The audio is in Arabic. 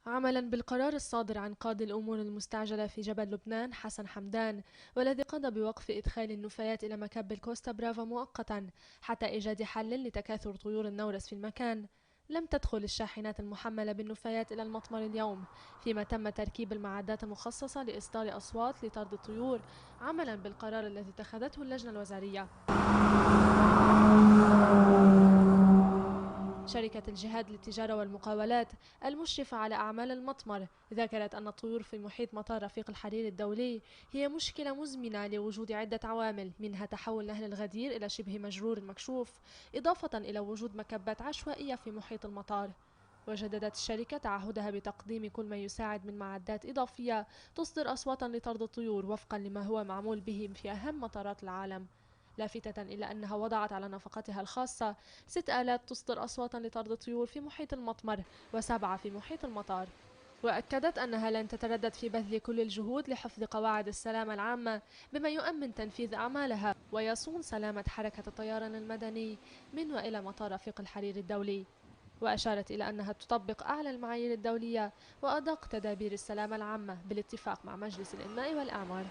عملا بالقرار الصادر عن قاضي الأمور المستعجلة في جبل لبنان حسن حمدان، والذي قضى بوقف إدخال النفايات إلى مكب الكوستا برافا مؤقتا حتى إيجاد حل لتكاثر طيور النورس في المكان، لم تدخل الشاحنات المحملة بالنفايات إلى المطمر اليوم، فيما تم تركيب المعدات المخصصة لإصدار أصوات لطرد الطيور عملا بالقرار الذي اتخذته اللجنة الوزارية. شركة الجهاد للتجارة والمقاولات المشرفة على أعمال المطمر ذكرت أن الطيور في محيط مطار رفيق الحرير الدولي هي مشكلة مزمنة لوجود عدة عوامل، منها تحول نهر الغدير إلى شبه مجرور مكشوف، إضافة إلى وجود مكبات عشوائية في محيط المطار. وجددت الشركة تعهدها بتقديم كل ما يساعد من معدات إضافية تصدر أصواتا لطرد الطيور وفقا لما هو معمول به في أهم مطارات العالم، لافتة إلى أنها وضعت على نفقتها الخاصة 6 آلات تصدر أصواتا لطرد الطيور في محيط المطمر و7 في محيط المطار. وأكدت أنها لن تتردد في بذل كل الجهود لحفظ قواعد السلامة العامة بما يؤمن تنفيذ أعمالها ويصون سلامة حركة الطيران المدني من وإلى مطار رفيق الحرير الدولي. وأشارت إلى أنها تطبق أعلى المعايير الدولية وأدق تدابير السلامة العامة بالاتفاق مع مجلس الإنماء والأعمار.